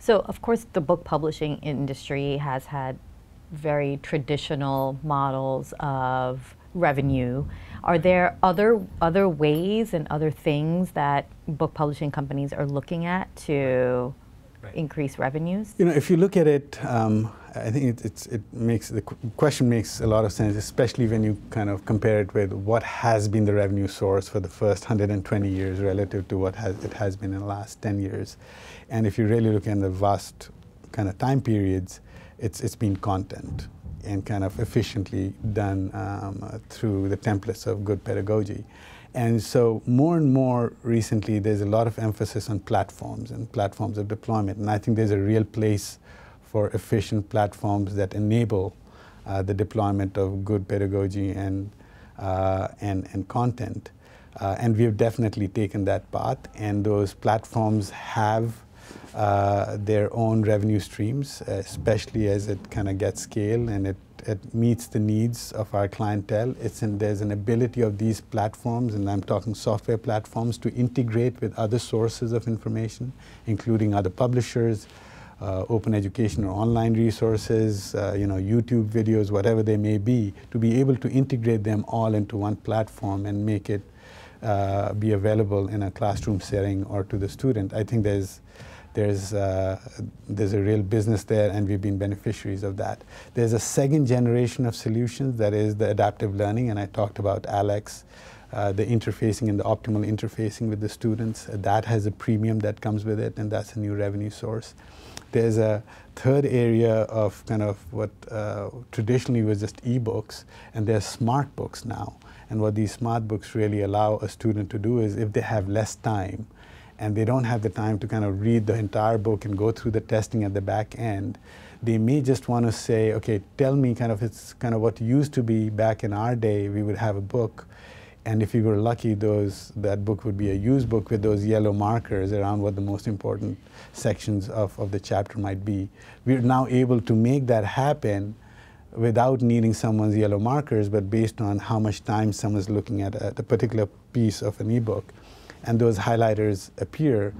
So, of course, the book publishing industry has had very traditional models of revenue. Are there other ways and other things that book publishing companies are looking at to increase revenues? You know, if you look at it, I think the question makes a lot of sense, especially when you kind of compare it with what has been the revenue source for the first 120 years relative to what it has been in the last 10 years. And if you really look at the vast kind of time periods, it's been content and kind of efficiently done through the templates of good pedagogy. And so more and more recently, there's a lot of emphasis on platforms and platforms of deployment. And I think there's a real place for efficient platforms that enable the deployment of good pedagogy and content. And we've definitely taken that path. And those platforms have their own revenue streams, especially as it kind of gets scale and it meets the needs of our clientele. There's an ability of these platforms, and I'm talking software platforms, to integrate with other sources of information, including other publishers, open education or online resources, YouTube videos, whatever they may be, to be able to integrate them all into one platform and make it be available in a classroom setting or to the student. I think there's a real business there, and we've been beneficiaries of that. There's a second generation of solutions, that is the adaptive learning, and I talked about Alex, the interfacing and the optimal interfacing with the students. That has a premium that comes with it, and that's a new revenue source. There's a third area of kind of what traditionally was just ebooks, and there's smart books now. And what these smart books really allow a student to do is, if they have less time, and they don't have the time to kind of read the entire book and go through the testing at the back end, they may just want to say, okay, tell me it's kind of what used to be back in our day. We would have a book, and if we were lucky, that book would be a used book with those yellow markers around what the most important sections of the chapter might be. We're now able to make that happen without needing someone's yellow markers, but based on how much time someone's looking at a particular piece of an ebook. And those highlighters appear,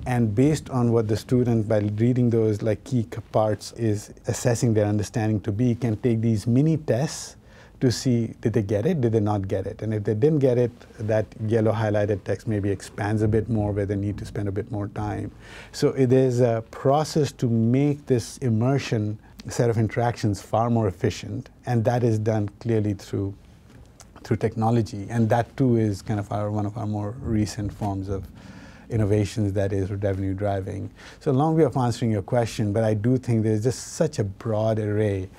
and based on what the student, by reading those key parts, is assessing their understanding to be, can take these mini tests to see, did they get it, did they not get it? And if they didn't get it, that yellow highlighted text maybe expands a bit more, where they need to spend a bit more time. So it is a process to make this immersion set of interactions far more efficient, and that is done clearly through technology, and that too is kind of one of our more recent forms of innovations that is revenue driving. So, long way of answering your question, but I do think there's just such a broad array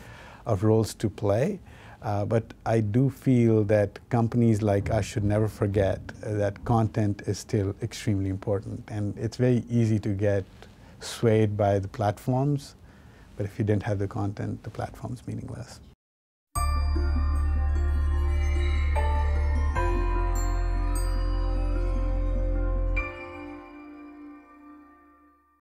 of roles to play, but I do feel that companies like us should never forget that content is still extremely important, and it's very easy to get swayed by the platforms, but if you didn't have the content, the platform's meaningless.